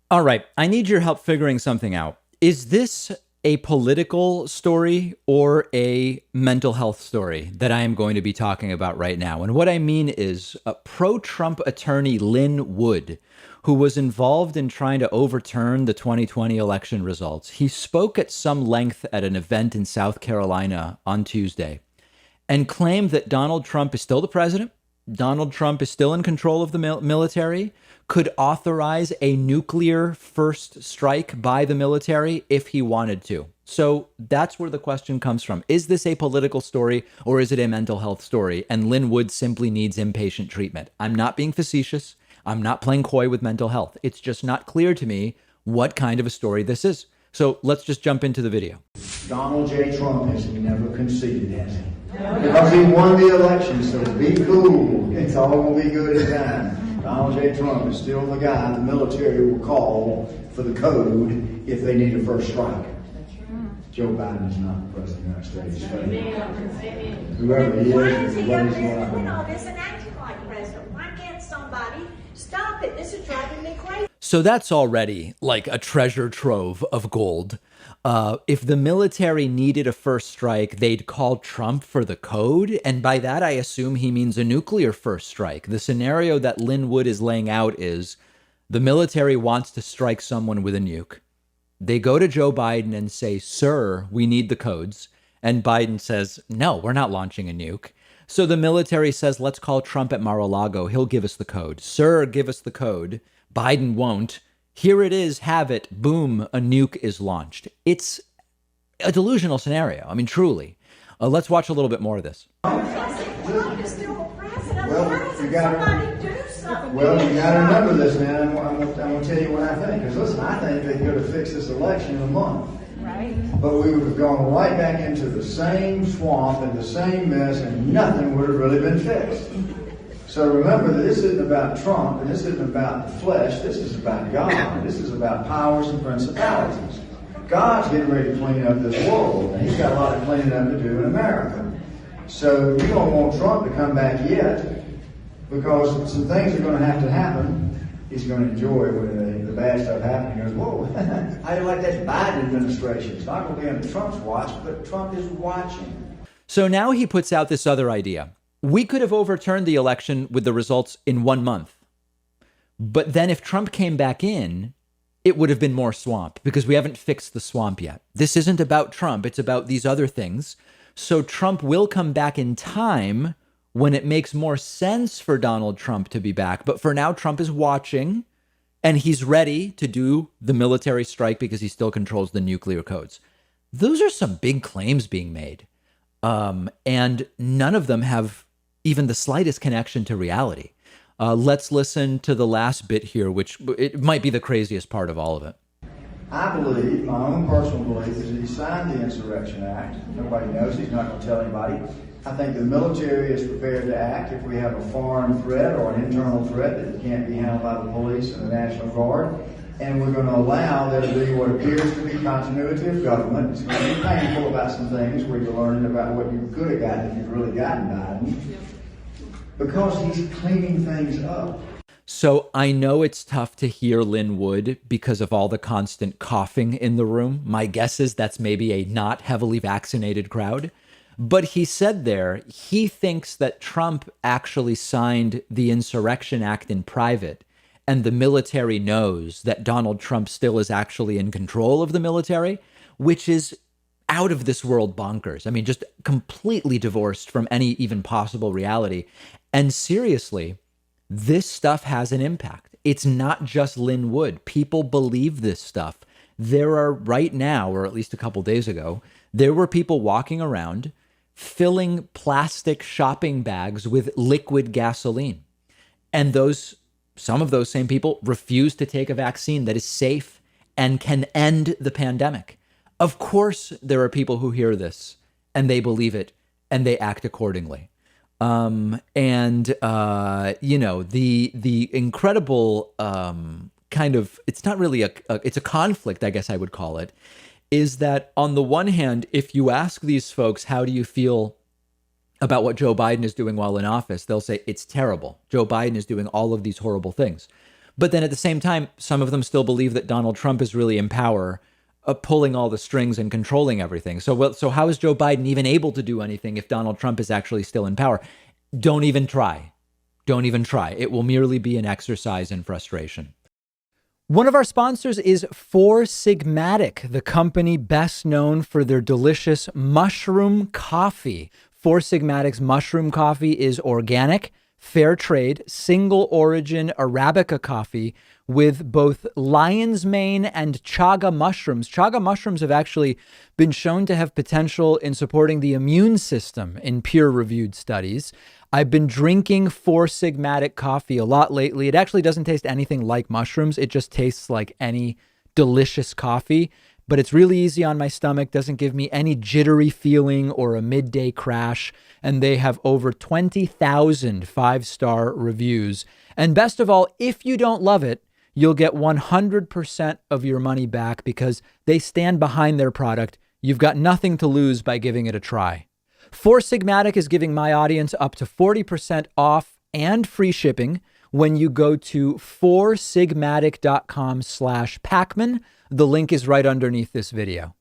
All right, I need your help figuring something out. Is this a political story or a mental health story that I am going to be talking about right now? And what I mean is pro-Trump attorney Lin Wood, who was involved in trying to overturn the 2020 election results. He spoke at some length at an event in South Carolina on Tuesday and claimed that Donald Trump is still the president. Donald Trump is still in control of the military, could authorize a nuclear first strike by the military if he wanted to. So that's where the question comes from. Is this a political story or is it a mental health story? And Lin Wood simply needs inpatient treatment. I'm not being facetious. I'm not playing coy with mental health. It's just not clear to me what kind of a story this is. So let's just jump into the video. Donald J. Trump has never conceded, has he? Because he won the election, so be cool. It's all going to be good in time. Donald J. Trump is still the guy the military will call for the code if they need a first strike. Joe Biden is not the president of the United States. Whoever he is, why is he up there doing all this and acting like president? Why can't somebody stop it? This is driving me crazy. So that's already like a treasure trove of gold. If the military needed a first strike, they'd call Trump for the code. And by that, I assume he means a nuclear first strike. The scenario that Lin Wood is laying out is the military wants to strike someone with a nuke. They go to Joe Biden and say, sir, we need the codes. And Biden says, no, we're not launching a nuke. So the military says, let's call Trump at Mar-a-Lago. He'll give us the code. Sir, give us the code. Biden won't. Here it is, have it, boom, a nuke is launched. It's a delusional scenario. I mean, truly. Let's watch a little bit more of this. Trump is still the president. Somebody do something. Well, you got to remember this, man. I'm going to tell you what I think. Because listen, I think they could have fixed this election in a month. Right. But we would have gone right back into the same swamp and the same mess, and nothing would have really been fixed. So remember that this isn't about Trump, and this isn't about the flesh. This is about God. This is about powers and principalities. God's getting ready to clean up this world, and he's got a lot of cleaning up to do in America. So you don't want Trump to come back yet, because some things are going to have to happen. He's going to enjoy when the bad stuff happens. He goes, whoa, how do you like that Biden administration? It's not going to be under Trump's watch, but Trump is watching. So now he puts out this other idea. We could have overturned the election with the results in 1 month. But then if Trump came back in, it would have been more swamp because we haven't fixed the swamp yet. This isn't about Trump. It's about these other things. So Trump will come back in time when it makes more sense for Donald Trump to be back. But for now, Trump is watching and he's ready to do the military strike because he still controls the nuclear codes. Those are some big claims being made. And none of them have even the slightest connection to reality. Let's listen to the last bit here, which it might be the craziest part of all of it. I believe, my own personal belief, is that he signed the Insurrection Act. Nobody knows. He's not going to tell anybody. I think the military is prepared to act if we have a foreign threat or an internal threat that can't be handled by the police and the National Guard. And we're going to allow there to be what appears to be continuity of government. It's going to be painful about some things where you're learning about what you could have gotten if you'd really gotten Biden. Because he's cleaning things up. So I know it's tough to hear Lin Wood because of all the constant coughing in the room. My guess is that's maybe a not heavily vaccinated crowd. But he said there, he thinks that Trump actually signed the Insurrection Act in private. And the military knows that Donald Trump still is actually in control of the military, which is out of this world bonkers. I mean, just completely divorced from any even possible reality. And seriously, this stuff has an impact. It's not just Lin Wood. People believe this stuff. There are right now, or at least a couple days ago, there were people walking around filling plastic shopping bags with liquid gasoline. And some of those same people refuse to take a vaccine that is safe and can end the pandemic. Of course, there are people who hear this and they believe it and they act accordingly. The incredible kind of, it's not really it's a conflict, I guess I would call it, is that on the one hand, if you ask these folks, how do you feel about what Joe Biden is doing while in office, they'll say it's terrible. Joe Biden is doing all of these horrible things. But then at the same time, some of them still believe that Donald Trump is really in power, pulling all the strings and controlling everything. So how is Joe Biden even able to do anything if Donald Trump is actually still in power? Don't even try. Don't even try. It will merely be an exercise in frustration. One of our sponsors is Four Sigmatic, the company best known for their delicious mushroom coffee. Four Sigmatic's mushroom coffee is organic, fair trade, single origin Arabica coffee with both lion's mane and chaga mushrooms. Chaga mushrooms have actually been shown to have potential in supporting the immune system in peer-reviewed studies. I've been drinking Four Sigmatic coffee a lot lately. It actually doesn't taste anything like mushrooms. It just tastes like any delicious coffee, but it's really easy on my stomach, doesn't give me any jittery feeling or a midday crash. And they have over 20,000 five-star reviews. And best of all, if you don't love it, you'll get 100% of your money back because they stand behind their product. You've got nothing to lose by giving it a try. Four Sigmatic is giving my audience up to 40% off and free shipping when you go to foursigmatic.com/Pakman. The link is right underneath this video.